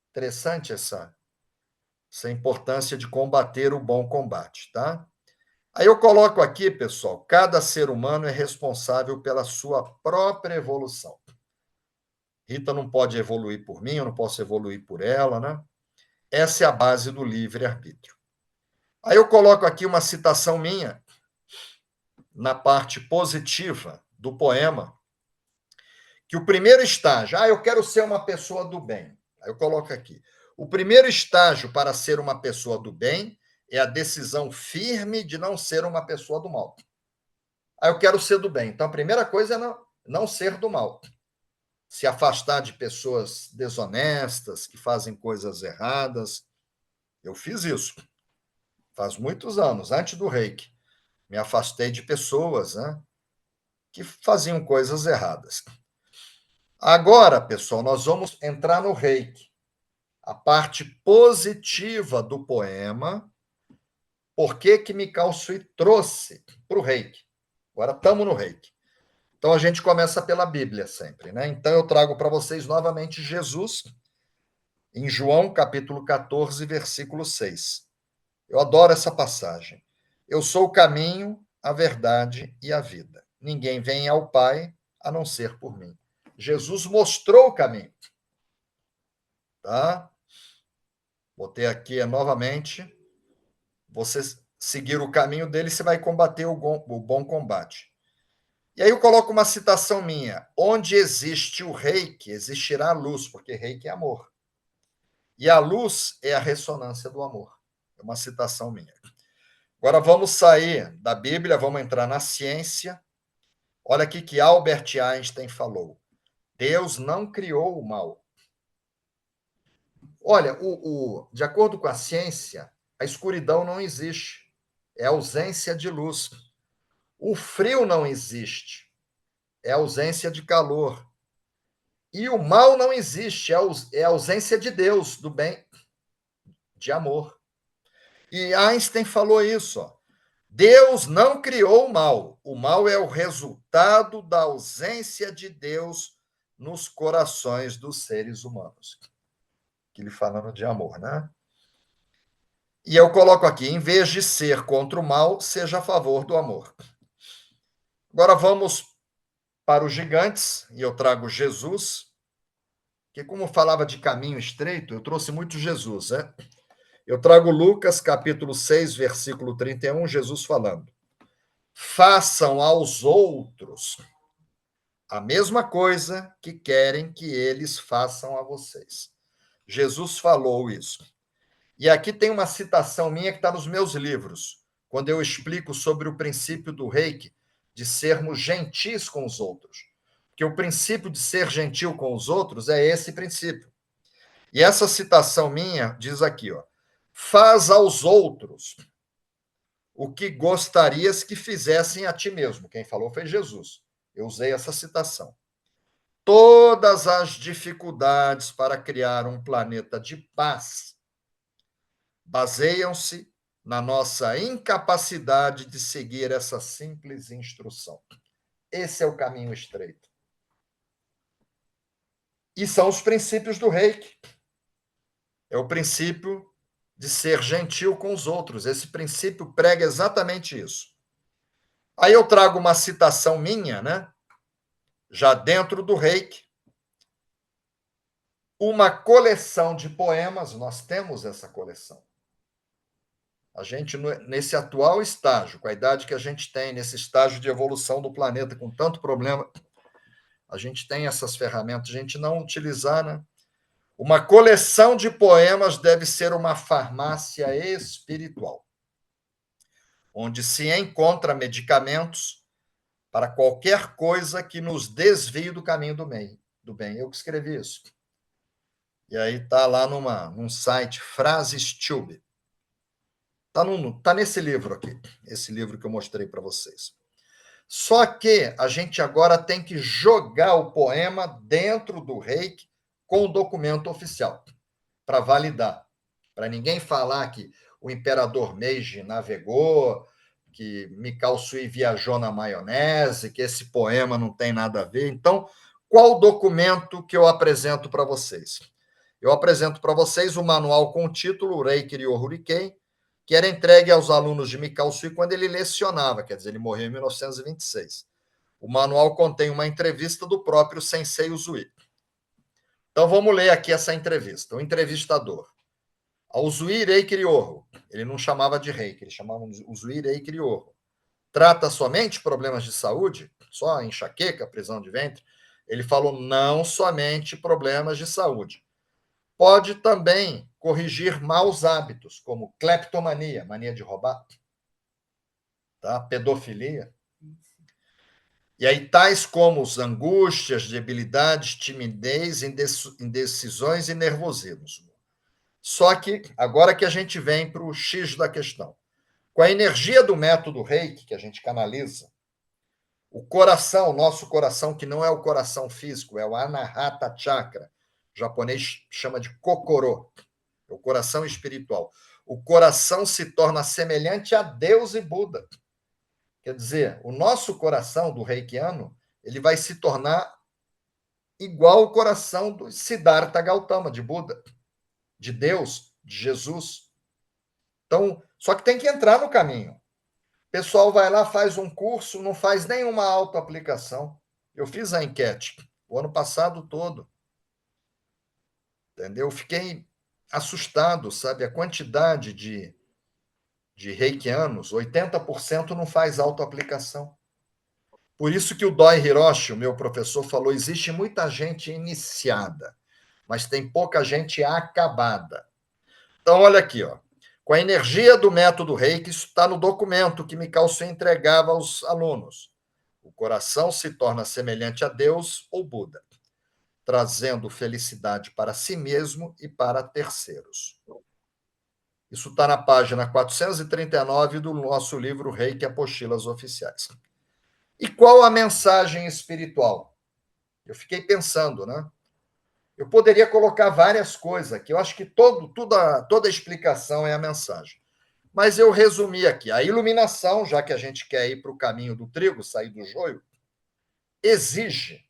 Interessante essa importância de combater o bom combate, tá? Aí eu coloco aqui, pessoal, cada ser humano é responsável pela sua própria evolução. Rita não pode evoluir por mim, eu não posso evoluir por ela, né? Essa é a base do livre-arbítrio. Aí eu coloco aqui uma citação minha, na parte positiva do poema, que o primeiro estágio, eu quero ser uma pessoa do bem. Aí eu coloco aqui. O primeiro estágio para ser uma pessoa do bem é a decisão firme de não ser uma pessoa do mal. Eu quero ser do bem. Então a primeira coisa é não ser do mal. Se afastar de pessoas desonestas, que fazem coisas erradas. Eu fiz isso. Faz muitos anos, antes do Reiki. Me afastei de pessoas, né, que faziam coisas erradas. Agora, pessoal, nós vamos entrar no Reiki. A parte positiva do poema. Por que que Mikao Sui trouxe para o Reiki? Agora estamos no Reiki. Então a gente começa pela Bíblia sempre, né? Então eu trago para vocês novamente Jesus, em João capítulo 14, versículo 6. Eu adoro essa passagem. Eu sou o caminho, a verdade e a vida. Ninguém vem ao Pai a não ser por mim. Jesus mostrou o caminho. Tá? Botei aqui novamente. Você seguir o caminho dele, você vai combater o bom combate. E aí eu coloco uma citação minha. Onde existe o Reiki, existirá a luz, porque Reiki é amor. E a luz é a ressonância do amor. É uma citação minha. Agora vamos sair da Bíblia, vamos entrar na ciência. Olha aqui que Albert Einstein falou. Deus não criou o mal. Olha, de acordo com a ciência, a escuridão não existe. É ausência de luz. O frio não existe. É ausência de calor. E o mal não existe. É ausência de Deus, do bem, de amor. E Einstein falou isso. Ó. Deus não criou o mal. O mal é o resultado da ausência de Deus nos corações dos seres humanos. Que ele falando de amor, né? E eu coloco aqui, em vez de ser contra o mal, seja a favor do amor. Agora vamos para os gigantes, e eu trago Jesus, que como falava de caminho estreito, eu trouxe muito Jesus, né? Eu trago Lucas, capítulo 6, versículo 31, Jesus falando. Façam aos outros a mesma coisa que querem que eles façam a vocês. Jesus falou isso. E aqui tem uma citação minha que está nos meus livros, quando eu explico sobre o princípio do Reiki, de sermos gentis com os outros. Porque o princípio de ser gentil com os outros é esse princípio. E essa citação minha diz aqui, ó, faz aos outros o que gostarias que fizessem a ti mesmo. Quem falou foi Jesus. Eu usei essa citação. Todas as dificuldades para criar um planeta de paz baseiam-se na nossa incapacidade de seguir essa simples instrução. Esse é o caminho estreito. E são os princípios do Reiki. É o princípio de ser gentil com os outros. Esse princípio prega exatamente isso. Aí eu trago uma citação minha, né? Já dentro do Reiki, uma coleção de poemas, nós temos essa coleção. A gente, nesse atual estágio, com a idade que a gente tem, nesse estágio de evolução do planeta, com tanto problema, a gente tem essas ferramentas, a gente não utilizar, né? Uma coleção de poemas deve ser uma farmácia espiritual, onde se encontra medicamentos para qualquer coisa que nos desvie do caminho do bem. Eu que escrevi isso. E aí está lá num site, Frases Tube. Está nesse livro aqui, esse livro que eu mostrei para vocês. Só que a gente agora tem que jogar o poema dentro do Reiki com o documento oficial, para validar. Para ninguém falar que o imperador Meiji navegou, que Mikao Sui viajou na maionese, que esse poema não tem nada a ver. Então, qual o documento que eu apresento para vocês? Eu apresento para vocês o manual com o título Reiki Ryo Hurikei, que era entregue aos alunos de Mikao Sui quando ele lecionava, quer dizer, ele morreu em 1926. O manual contém uma entrevista do próprio Sensei Uzui. Então, vamos ler aqui essa entrevista. O entrevistador. A Uzui Reiki Ryoho, ele não chamava de Reiki, ele chamava Uzui Reiki Ryoho. Trata somente problemas de saúde? Só enxaqueca, prisão de ventre? Ele falou não somente problemas de saúde. Pode também corrigir maus hábitos, como cleptomania, mania de roubar, tá? Pedofilia. E aí, tais como as angústias, debilidades, timidez, indecisões e nervosismo. Só que, agora que a gente vem para o X da questão. Com a energia do método Reiki, que a gente canaliza, o coração, o nosso coração, que não é o coração físico, é o Anahata Chakra, o japonês chama de Kokoro, é o coração espiritual. O coração se torna semelhante a Deus e Buda. Quer dizer, o nosso coração do reikiano, ele vai se tornar igual ao coração do Siddhartha Gautama, de Buda, de Deus, de Jesus. Então, só que tem que entrar no caminho. O pessoal vai lá, faz um curso, não faz nenhuma autoaplicação. Eu fiz a enquete o ano passado todo. Entendeu? Fiquei assustado, sabe? A quantidade de reikianos, 80% não faz autoaplicação. Por isso que o Doi Hiroshi, o meu professor, falou: existe muita gente iniciada, mas tem pouca gente acabada. Então, olha aqui, ó. Com a energia do método Reiki, isso está no documento que Mikao Sui entregava aos alunos. O coração se torna semelhante a Deus ou Buda, trazendo felicidade para si mesmo e para terceiros. Isso está na página 439 do nosso livro Reiki Apostilas Oficiais. E qual a mensagem espiritual? Eu fiquei pensando, né? Eu poderia colocar várias coisas aqui. Eu acho que toda a explicação é a mensagem. Mas eu resumi aqui. A iluminação, já que a gente quer ir para o caminho do trigo, sair do joio, exige.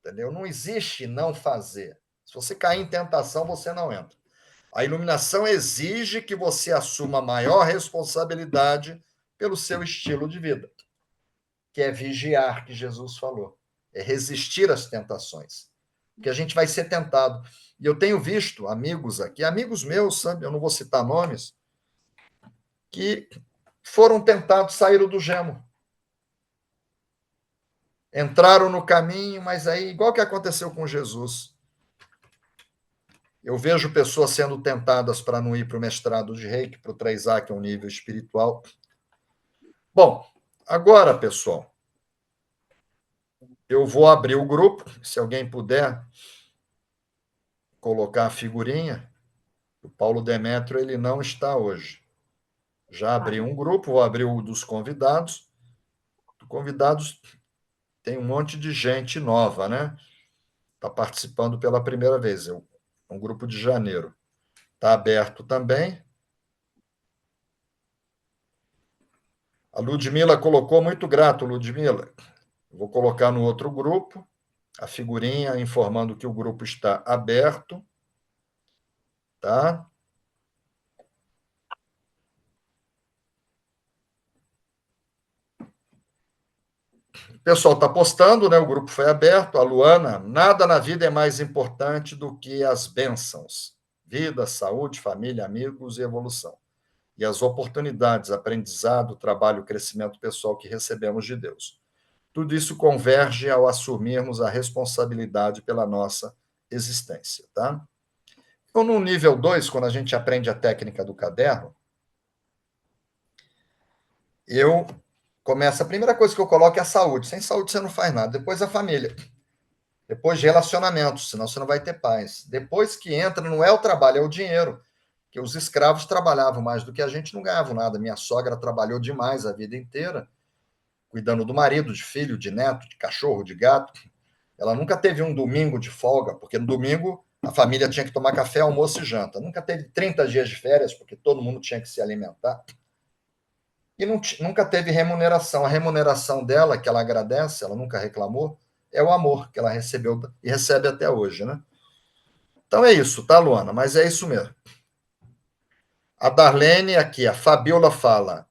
Entendeu? Não existe não fazer. Se você cair em tentação, você não entra. A iluminação exige que você assuma maior responsabilidade pelo seu estilo de vida, que é vigiar, que Jesus falou. É resistir às tentações. Porque a gente vai ser tentado. E eu tenho visto amigos aqui, amigos meus, sabe? Eu não vou citar nomes, que foram tentados, saíram do gemo. Entraram no caminho, mas aí, igual que aconteceu com Jesus. Eu vejo pessoas sendo tentadas para não ir para o mestrado de Reiki, para o 3A, que é um nível espiritual. Bom, agora, pessoal, eu vou abrir o grupo, se alguém puder colocar a figurinha. O Paulo Demétrio, ele não está hoje. Já abri um grupo, vou abrir o dos convidados. Convidados, tem um monte de gente nova, né? Está participando pela primeira vez. Um grupo de janeiro. Está aberto também. A Ludmila colocou, muito grato, Ludmila. Vou colocar no outro grupo a figurinha informando que o grupo está aberto, tá? O pessoal está postando, né? O grupo foi aberto. A Luana, nada na vida é mais importante do que as bênçãos. Vida, saúde, família, amigos e evolução. E as oportunidades, aprendizado, trabalho, crescimento pessoal que recebemos de Deus. Tudo isso converge ao assumirmos a responsabilidade pela nossa existência, tá? Então, no nível 2, quando a gente aprende a técnica do caderno, eu começo, a primeira coisa que eu coloco é a saúde. Sem saúde você não faz nada. Depois a família. Depois relacionamentos, senão você não vai ter paz. Depois que entra, não é o trabalho, é o dinheiro. Que os escravos trabalhavam mais do que a gente, não ganhavam nada. Minha sogra trabalhou demais a vida inteira, cuidando do marido, de filho, de neto, de cachorro, de gato. Ela nunca teve um domingo de folga, porque no domingo a família tinha que tomar café, almoço e janta. Nunca teve 30 dias de férias, porque todo mundo tinha que se alimentar. E nunca teve remuneração. A remuneração dela, que ela agradece, ela nunca reclamou, é o amor que ela recebeu e recebe até hoje, né? Então é isso, tá, Luana? Mas é isso mesmo. A Darlene aqui, a Fabiola fala,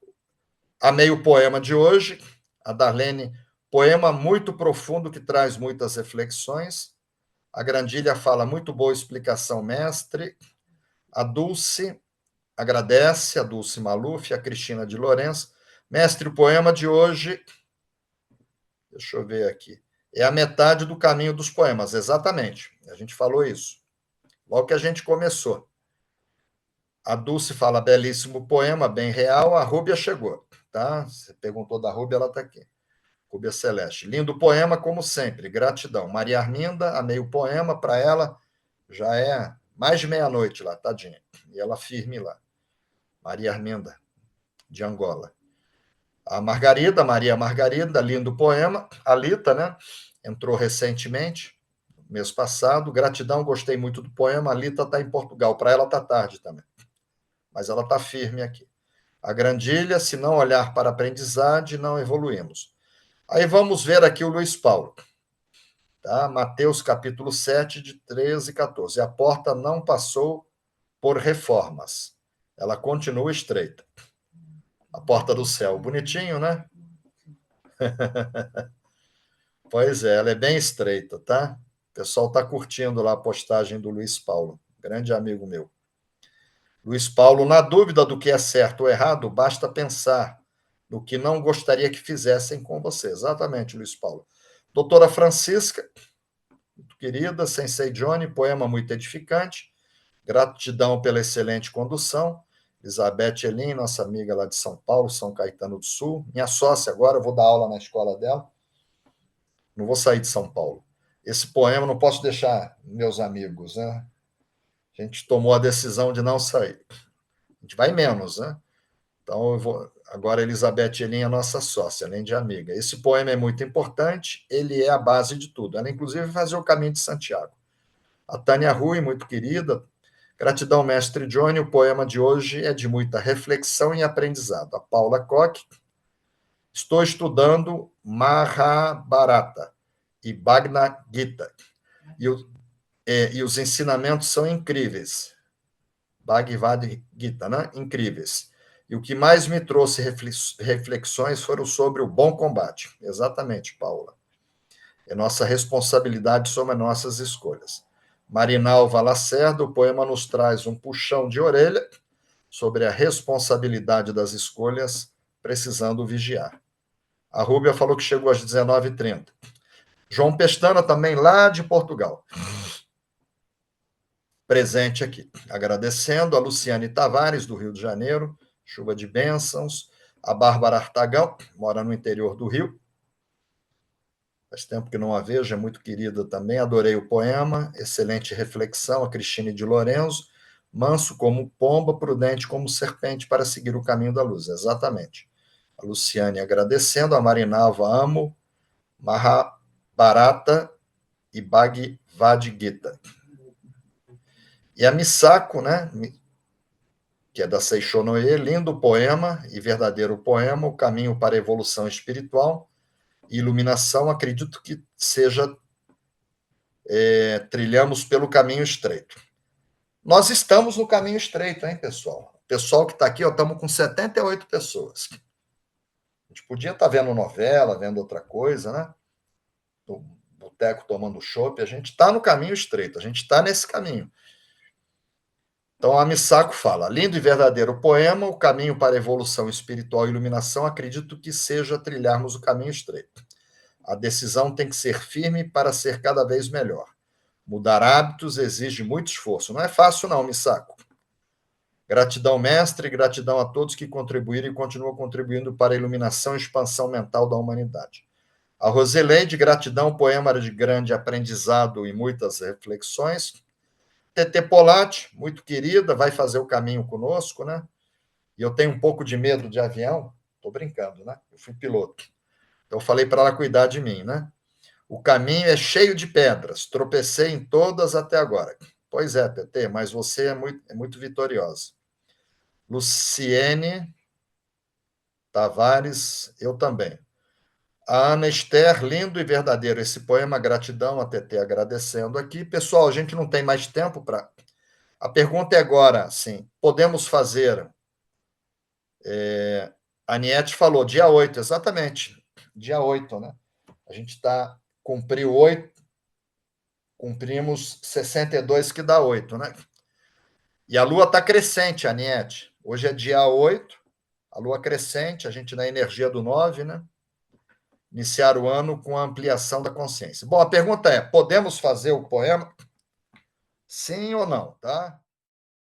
amei o poema de hoje. A Darlene, poema muito profundo que traz muitas reflexões. A Grandilha fala, muito boa explicação, mestre. A Dulce agradece, a Dulce Maluf, a Cristina de Lourenço. Mestre, o poema de hoje, deixa eu ver aqui, é a metade do caminho dos poemas, exatamente. A gente falou isso. Logo que a gente começou. A Dulce fala, belíssimo poema, bem real. A Rúbia chegou, tá? Você perguntou da Rúbia, ela está aqui. Rúbia Celeste. Lindo poema, como sempre. Gratidão. Maria Arminda, amei o poema. Para ela, já é mais de meia-noite lá, tadinha. E ela firme lá. Maria Arminda, de Angola. A Margarida, Maria Margarida, lindo poema. A Lita, né? Entrou recentemente, mês passado. Gratidão, gostei muito do poema. A Lita está em Portugal. Para ela está tarde também. Mas ela está firme aqui. A Grandilha, se não olhar para a aprendizagem, não evoluímos. Aí vamos ver aqui o Luiz Paulo. Tá? Mateus capítulo 7, de 13 e 14. A porta não passou por reformas. Ela continua estreita. A porta do céu. Bonitinho, né? Pois é, ela é bem estreita, tá? O pessoal está curtindo lá a postagem do Luiz Paulo, grande amigo meu. Luiz Paulo, na dúvida do que é certo ou errado, basta pensar no que não gostaria que fizessem com você. Exatamente, Luiz Paulo. Doutora Francisca, muito querida, Sensei Johnny, poema muito edificante. Gratidão pela excelente condução. Elizabeth Elin, nossa amiga lá de São Paulo, São Caetano do Sul. Minha sócia agora, eu vou dar aula na escola dela. Não vou sair de São Paulo. Esse poema não posso deixar meus amigos, né? A gente tomou a decisão de não sair. A gente vai menos, né? Então, eu vou... agora, Elizabeth Elin é nossa sócia, além de amiga. Esse poema é muito importante, ele é a base de tudo. Ela, inclusive, vai fazer o caminho de Santiago. A Tânia Rui, muito querida. Gratidão, mestre Johnny. O poema de hoje é de muita reflexão e aprendizado. A Paula Koch. Estou estudando Mahabharata e Bhagavad Gita. E os ensinamentos são incríveis. Bhagavad Gita, né? Incríveis. E o que mais me trouxe reflexões foram sobre o bom combate. Exatamente, Paula. É nossa responsabilidade sobre as nossas escolhas. Marinalva Lacerda, o poema nos traz um puxão de orelha sobre a responsabilidade das escolhas, precisando vigiar. A Rúbia falou que chegou às 19h30. João Pestana, também lá de Portugal, presente aqui. Agradecendo a Luciane Tavares, do Rio de Janeiro, chuva de bênçãos. A Bárbara Artagão, mora no interior do Rio. Faz tempo que não a vejo, é muito querida também. Adorei o poema, excelente reflexão. A Cristine de Lorenzo, manso como pomba, prudente como serpente para seguir o caminho da luz. Exatamente. A Luciane agradecendo. A Marinalva, amo. Mahabharata e Bhagavad Gita. E a Misako, né, que é da Seishonoe, lindo poema e verdadeiro poema, O Caminho para a Evolução Espiritual e Iluminação, acredito que seja trilhamos pelo caminho estreito. Nós estamos no caminho estreito, hein, pessoal? O pessoal que está aqui, estamos com 78 pessoas. A gente podia estar vendo novela, vendo outra coisa, né? No boteco tomando chopp, a gente está no caminho estreito, a gente está nesse caminho. Então, a Misako fala: lindo e verdadeiro poema, o caminho para a evolução espiritual e iluminação, acredito que seja trilharmos o caminho estreito. A decisão tem que ser firme para ser cada vez melhor. Mudar hábitos exige muito esforço. Não é fácil, não, Misako. Gratidão, mestre, gratidão a todos que contribuíram e continuam contribuindo para a iluminação e expansão mental da humanidade. A Roseleide, gratidão, poema de grande aprendizado e muitas reflexões. TT Polatti, muito querida, vai fazer o caminho conosco, né? E eu tenho um pouco de medo de avião, estou brincando, né? Eu fui piloto. Então, eu falei para ela cuidar de mim, né? O caminho é cheio de pedras, tropecei em todas até agora. Pois é, TT, mas você é muito vitoriosa. Luciene Tavares, eu também. A Ana Esther, lindo e verdadeiro esse poema, gratidão, a TT agradecendo aqui. Pessoal, a gente não tem mais tempo para. A pergunta é agora, sim, podemos fazer. A Aniette falou, dia 8, exatamente, dia 8, né? A gente cumpriu 8, cumprimos 62, que dá 8, né? E a lua está crescente, Aniette. Hoje é dia 8, a lua crescente, a gente na energia do 9, né? Iniciar o ano com a ampliação da consciência. Bom, a pergunta é: podemos fazer o poema? Sim ou não, tá?